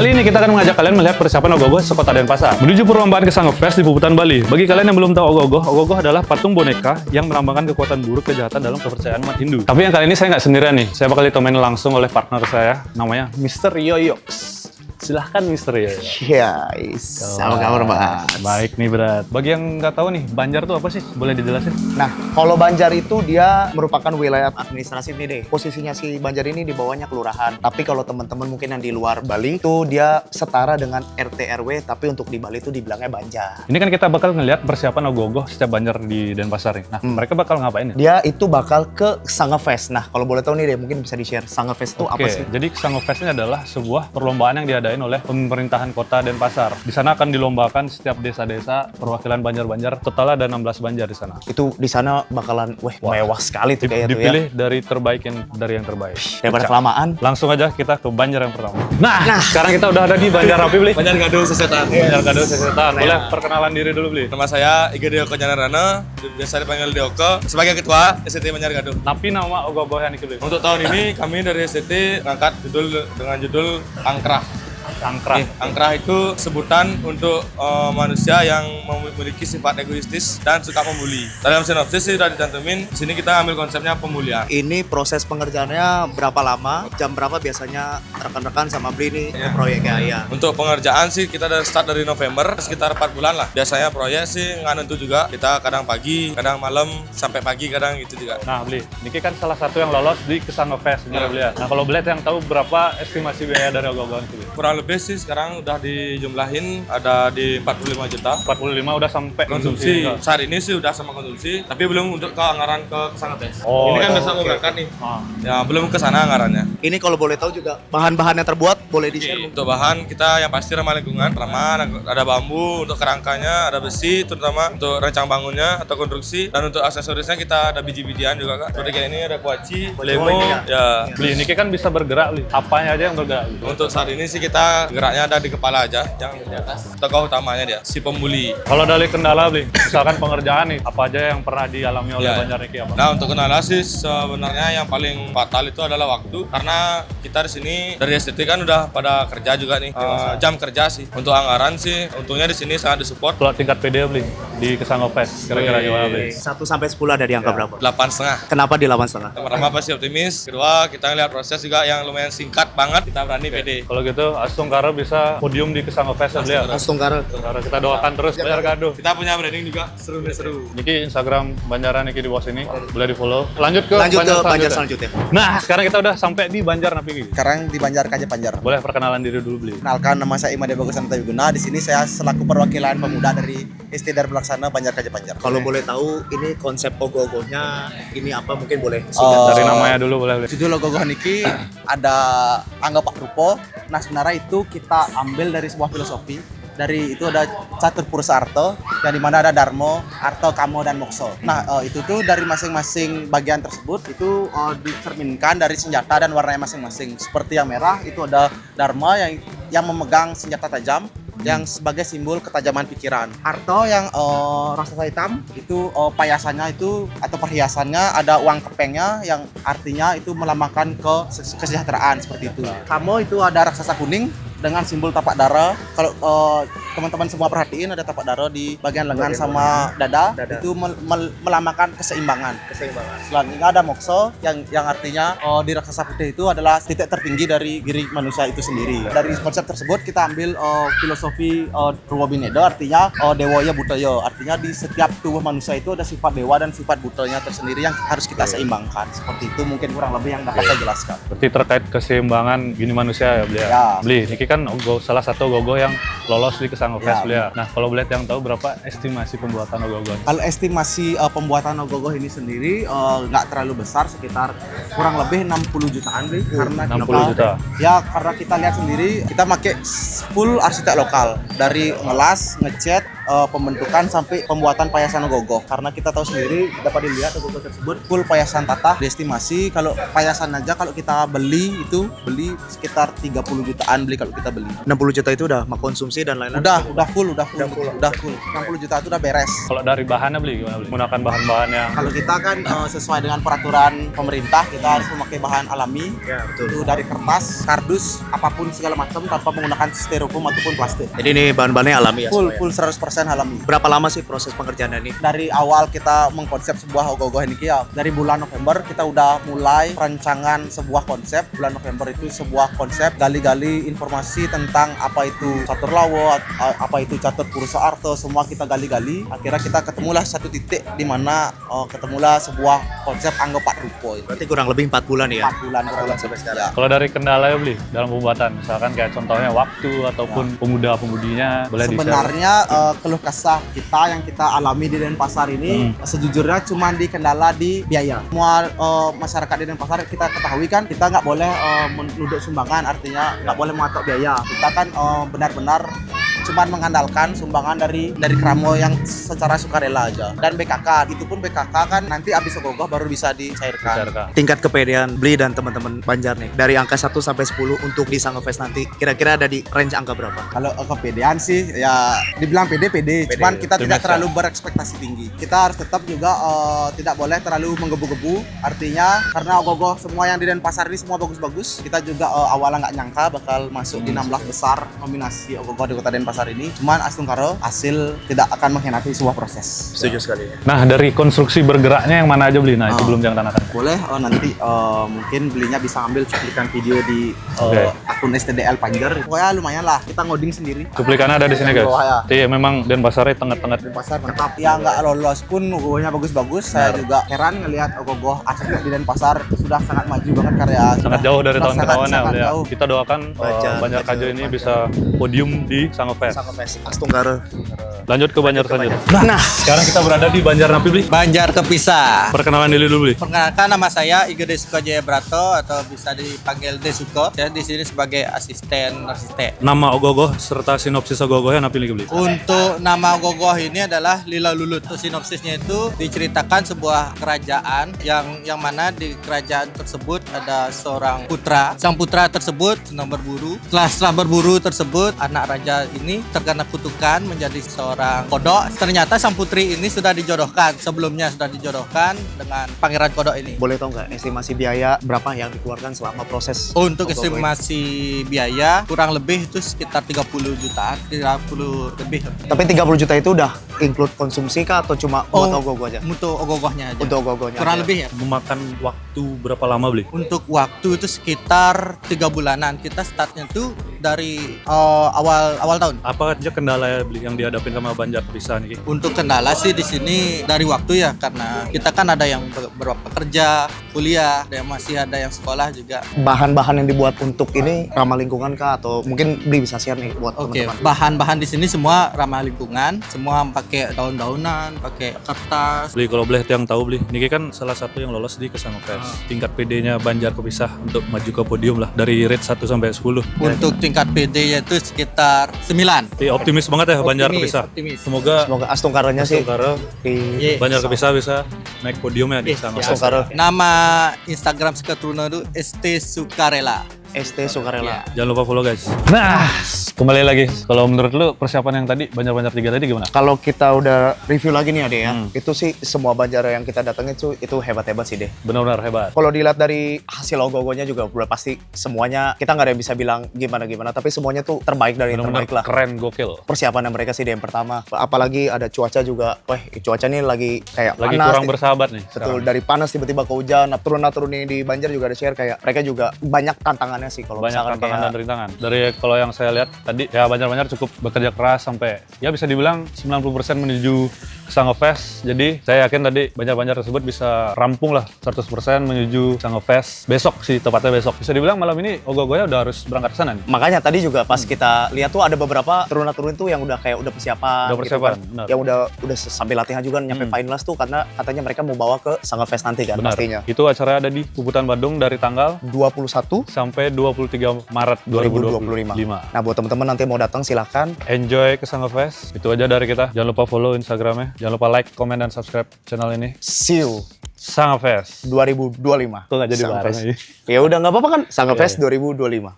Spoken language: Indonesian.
Kali ini kita akan mengajak kalian melihat persiapan Ogoh-Ogoh sekota Denpasar menuju perlombaan Kesanga Fest di Puputan Bali. Bagi kalian yang belum tahu Ogoh-Ogoh, Ogoh-Ogoh adalah patung boneka yang melambangkan kekuatan buruk kejahatan dalam kepercayaan umat Hindu. Tapi yang kali ini saya nggak sendirian nih, saya bakal ditemani langsung oleh partner saya, namanya Mr. Yoyox. Silahkan Mr. Yoyox. Yes, apa kabar Mas? Baik nih berat. Bagi yang nggak tahu nih, Banjar tuh apa sih? Boleh dijelasin? Nah, kalau Banjar itu dia merupakan wilayah administratif nih deh. Posisinya si Banjar ini di bawahnya kelurahan. Tapi kalau teman-teman mungkin yang di luar Bali itu dia setara dengan RT RW, tapi untuk di Bali itu dibilangnya Banjar. Ini kan kita bakal ngelihat persiapan Ogoh-Ogoh setiap Banjar di Denpasar nih. Nah, mereka bakal ngapain ya? Dia itu bakal ke Kesanga Fest. Nah, kalau boleh tahu nih deh, mungkin bisa di-share. Kesanga Fest itu apa sih? Jadi Kesanga Fest ini adalah sebuah perlombaan yang diadain oleh pemerintahan kota Denpasar. Di sana akan dilombakan setiap desa-desa perwakilan Banjar-Banjar. Total ada 16 Banjar di sana. Itu di sana bakalan mewah sekali tuh kayak tuh ya. Dipilih dari terbaik dari yang terbaik. Daripada kelamaan. Langsung aja kita ke Banjar yang pertama. Nah, sekarang kita udah ada di Banjar apa, Bli? Banjar Gaduh Sesetan. Banjar Gaduh Sesetan. Boleh perkenalan diri dulu, Bli? Nama saya Iga Deoko Janarana, biasa dipanggil Deoko, sebagai ketua STT Banjar Gaduh. Tapi nama Ogoh-Ogoh yang ini, Bli? Untuk tahun ini kami dari STT ngangkat dengan judul Angkrah. Angkrah. Angkrah itu sebutan untuk manusia yang memiliki sifat egoistis dan suka membuli. Dalam sinopsis sudah dicantumin, di sini kita ambil konsepnya pemulihan. Ini proses pengerjaannya berapa lama? Jam berapa biasanya rekan-rekan sama Bli ini ke proyeknya ya? Untuk pengerjaan sih kita dari start dari November sekitar 4 bulan lah. Biasanya proyek sih nggak nentu juga. Kita kadang pagi, kadang malam, sampai pagi kadang gitu juga. Nah, Bli, ini kan salah satu yang lolos di Kesanga Fest, Bli. Nah, kalau Bli yang tahu berapa estimasi biaya dari Ogoh-Ogoh itu, Bli? Kurang lebih sih sekarang udah dijumlahin ada di 45 juta. 45 udah sampai Konsumsi saat ini sih udah sama konsumsi, tapi belum untuk ke anggaran ke Kesanga Fest. Oh, ini kan iya. besok mau berangkat nih. Ah. Ya belum ke sana anggarannya. Ini kalau boleh tahu juga bahan-bahan yang terbuat boleh di-share mungkin? Untuk bahan kita yang pasti ramah lingkungan, ada bambu untuk kerangkanya, ada besi terutama untuk rencang bangunnya atau konstruksi, dan untuk aksesorisnya kita ada biji-bijian juga Kak. Seperti kayak ini ada kuaci, lemo, ini ya. Bli, ini kan bisa bergerak, Bli. Apanya aja yang bergerak, Bli? Untuk saat ini sih kita geraknya ada di kepala aja, yang di atas. Tokoh utamanya dia, si pembuli. Kalau dari kendala, Bli, misalkan pengerjaan nih, apa aja yang pernah dialami oleh Ya. Banjar Niki apa? Nah untuk kendala sih sebenarnya yang paling fatal itu adalah waktu, karena kita di sini dari STT kan udah pada kerja juga nih, jam kerja sih. Untuk anggaran sih untungnya di sini sangat disupport. Kalau tingkat PD, Bli, di Kesanga Fest, kira-kira gimana, Bli? 1 sampai 10 ada di angka berapa? 8,5. Kenapa di 8,5? Yang pertama pasti optimis, kedua kita ngeliat proses juga yang lumayan singkat banget, kita berani PD. Kalau gitu, Astung Karo bisa podium di Kesanga Fest, Bli. Langsung Karo. Karena kita doakan terus Banjar Gaduh. Kita punya branding juga seru. Niki Instagram Banjaran Niki di bawah sini, boleh di follow. Lanjut ke Banjar selanjutnya. Nah, sekarang kita udah sampai di Banjar Napi. Sekarang di Banjar Kaja Banjar. Boleh perkenalan diri dulu, Bli. Kenalkan, nama saya Imade Bagusan Tawiguna. Di sini saya selaku perwakilan pemuda dari Istidar Pelaksana Banjar Kaja Banjar. Kalau boleh tahu ini konsep Ogoh-Ogohnya ini apa mungkin boleh Dari namanya dulu boleh, Bli. Judul logo niki ada Angga Pak Rupo. Nah sebenarnya itu kita ambil dari sebuah filosofi. Dari itu ada catur pursa arto, yang dimana ada Darmo, Arto, Kamo, dan Mokso. Nah itu tuh dari masing-masing bagian tersebut itu dicerminkan dari senjata dan warnanya masing-masing. Seperti yang merah itu ada Dharma yang memegang senjata tajam, yang sebagai simbol ketajaman pikiran. Arto yang raksasa hitam itu payasannya itu atau perhiasannya ada uang kepengnya yang artinya itu melambangkan kesejahteraan seperti itu. Kamo itu ada raksasa kuning dengan simbol tapak dara. Kalau teman-teman semua perhatiin ada tapak dara di bagian lengan sama dada. Itu melambangkan keseimbangan. Selanjutnya ada Mokso yang artinya di raksasa putih itu adalah titik tertinggi dari diri manusia itu sendiri. Dari konsep tersebut kita ambil filosofi Ruwa Binedo, artinya Dewoya Budaya. Artinya di setiap tubuh manusia itu ada sifat dewa dan sifat budayanya tersendiri yang harus kita seimbangkan. Seperti itu mungkin kurang lebih yang dapat saya jelaskan. Berarti terkait keseimbangan gini manusia ya, Bli. Ya. Bli, Niki kan salah satu Ogoh-Ogoh yang lolos di Kesanga Fest, Bli. Ya. Nah, kalau boleh yang tahu berapa estimasi pembuatan Ogoh-Ogoh? Kalau estimasi pembuatan Ogoh-Ogoh ini sendiri nggak terlalu besar, sekitar kurang lebih 60 jutaan deh. Karena 60 juta. Ya karena kita lihat sendiri, kita pakai full arsitek lokal dari ngelas, ngecat, pembentukan sampai pembuatan payasan Ogoh-Ogoh. Karena kita tahu sendiri dapat dilihat Ogoh-Ogoh tersebut full payasan tatah. Diestimasi kalau payasan aja kalau kita beli sekitar 30 jutaan beli kalau kita beli. 60 juta itu udah konsumsi dan lain-lain. Udah full. 60 juta itu udah beres. Kalau dari bahannya beli gimana beli? Menggunakan bahan-bahan yang Kalau kita kan sesuai dengan peraturan pemerintah, kita harus memakai bahan alami. Ya, betul. Itu dari kertas, kardus, apapun segala macam tanpa menggunakan styrofoam ataupun plastik. Jadi ini bahan-bahannya alami ya? Full 100% alami. Berapa lama sih proses pengerjaannya ini? Dari awal kita mengkonsep sebuah ogoh-ogoh ini ya, dari bulan November kita udah mulai rancangan sebuah konsep. Bulan November itu sebuah konsep, gali-gali informasi tentang apa itu catur lawo, apa itu catur purusa arto, semua kita gali-gali. Akhirnya kita ketemulah satu titik di mana ketemulah sebuah konsep Angga Pak Rupo. Berarti kurang lebih 4 bulan ya? 4 bulan sampai sekarang. Ya. kalau dari kendala ya beli dalam pembuatan, misalkan kayak contohnya waktu ataupun pemuda-pemudinya boleh di-share. Sebenarnya keluh kesah kita yang kita alami di Denpasar ini sejujurnya cuma di kendala di biaya. Semua masyarakat di Denpasar kita ketahui kan kita nggak boleh menuduk sumbangan, artinya nggak boleh mematok biaya. Kita kan benar-benar cuman mengandalkan sumbangan dari Kramo yang secara sukarela aja, dan BKK. Itu pun BKK kan nanti habis ogoh baru bisa dicairkan. Tingkat kepedean Bli dan teman-teman Banjar nih, dari angka 1 sampai 10 untuk di Sangga Fest nanti, kira-kira ada di range angka berapa? Kalau kepedean sih ya dibilang pede, cuman kita tidak Optimis terlalu berekspektasi tinggi. Kita harus tetap juga tidak boleh terlalu menggebu-gebu. Artinya karena ogoh semua yang di Denpasar ini semua bagus-bagus, kita juga awalnya nggak nyangka bakal masuk di 16 besar nominasi ogoh di Kota Denpasar ini. Cuman astungkaro hasil tidak akan mengkhianati sebuah proses. Setuju sekali ya. Nah, dari konstruksi bergeraknya yang mana aja beli? Nah, itu belum yang tanahkan. Boleh nanti mungkin belinya bisa ambil cuplikan video di akun STDL Panjer. Pokoknya lumayan lah, kita ngoding sendiri. Cuplikannya ada di sini guys. Oh, ya. Iya, memang Denpasarnya tengah-tengah. Denpasar mantap. Yang nggak lolos pun ogohnya bagus-bagus. Saya juga heran ngelihat ogoh asli di Denpasar sudah sangat maju banget karya. Sangat jauh dari tahun ke tahunnya sangat ya. jauh. Kita doakan Banjar Kajo ini bisa podium di Sangga Fest. Sangga Fest Astungkaro. Lanjut ke Banjar selanjutnya. Nah, sekarang kita berada di Banjar Napi beli. Banjar Kepisah. Perkenalan diri dulu beli. Perkenalkan, nama saya Iga Desuko Jayabrato atau bisa dipanggil Desuko. Saya di sini sebagai asisten. Nama ogoh-ogoh serta sinopsis ogoh-ogohnya Napi lagi beli. Untuk nama Gogoh ini adalah Lila Lulut. Untuk sinopsisnya itu diceritakan sebuah kerajaan yang mana di kerajaan tersebut ada seorang putra. Sang putra tersebut sedang berburu. Setelah berburu tersebut, anak raja ini terkena kutukan menjadi seorang kodok. Ternyata sang putri ini sudah dijodohkan. Sebelumnya sudah dijodohkan dengan pangeran kodok ini. Boleh tahu nggak estimasi biaya berapa yang dikeluarkan selama proses? Untuk ogoh-ogoh ini? estimasi biaya kurang lebih itu sekitar 30 jutaan, 30 lebih. Tapi 30 juta itu udah include konsumsi kah atau cuma buat ogoh-ogoh aja? Untuk ogoh-ogohnya aja. Untuk ogoh-ogohnya Kurang aja. lebih ya. Memakan waktu berapa lama beli? Untuk waktu itu sekitar 3 bulanan. Kita startnya tuh dari awal tahun. Apa aja kendala ya beli yang dihadapin sama Banjar Kepisah nih? Untuk kendala sih di sini dari waktu ya, karena kita kan ada yang bekerja, kuliah, ada yang masih ada yang sekolah juga. Bahan-bahan yang dibuat untuk ini ramah lingkungan kah atau mungkin Bli bisa share nih buat Oke, teman-teman? bahan-bahan di sini semua ramah lingkungan, semua pakai daun-daunan, pakai kertas. Beli kalau boleh yang tahu beli, Niki kan salah satu yang lolos di Kesanga Fest. Tingkat PD-nya Banjar Kepisah untuk maju ke podium lah dari rate 1 sampai 10. Untuk tingkat PD-nya itu sekitar 9. Optimis banget ya Banjar Kepisah. Optimis. Semoga Semoga Astungkaronya sih Astungkaro di Ye. Banjar Kepisah bisa naik podiumnya di Kesanga Fest. Astungkaro Nama Instagram Sekatruna itu ST Sukarela. ST Sukarela. Jangan lupa follow guys. Nah, kembali lagi. Kalau menurut lu persiapan yang tadi Banjar-Banjar 3 tadi gimana? Kalau kita udah review lagi nih Ade ya, itu sih semua Banjar yang kita datengin itu hebat-hebat sih deh. Benar-benar hebat. Kalau dilihat dari hasil ogoh-ogohnya juga udah pasti semuanya kita nggak ada yang bisa bilang gimana-gimana, tapi semuanya tuh terbaik dari yang Benar-benar terbaik lah. keren, gokil. Persiapannya mereka sih deh yang pertama. Apalagi ada cuaca juga. Wah, cuaca nih lagi kayak Lagi panas. kurang bersahabat nih. Betul, dari panas tiba-tiba ke hujan. Turun-turun di Banjar juga ada share kayak mereka juga banyak tantangannya sih kalau Banyak misalkan tantangan dan kayak rintangan. Dari kalau yang saya lihat tadi ya Banjar-Banjar cukup bekerja keras sampai ya bisa dibilang 90% menuju Kesanga Fest. Jadi saya yakin tadi Banjar-Banjar tersebut bisa rampung lah 100% menuju Kesanga Fest. Besok sih tepatnya besok. Bisa dibilang malam ini ogoh-ogohnya udah harus berangkat ke sana nih. makanya tadi juga pas kita lihat tuh ada beberapa turun-turun tuh yang udah kayak udah persiapan. Udah persiapan, gitu benar. kan. Yang udah sampai latihan juga nyampe finals tuh karena katanya mereka mau bawa ke Sangga Fest nanti kan Benar. pastinya. Itu acara ada di Puputan Badung dari tanggal 21 sampai 23 Maret 2025. 2025. Nah, buat teman-teman nanti mau datang silahkan. Enjoy Kesanga Fest. Itu aja dari kita. Jangan lupa follow Instagramnya. Jangan lupa like, komen, dan subscribe channel ini. See you Sanga Fest. 2025. Kok nggak jadi Sangga bareng Fest. aja? Ya udah nggak apa-apa kan Sangga Iya, Fest 2025.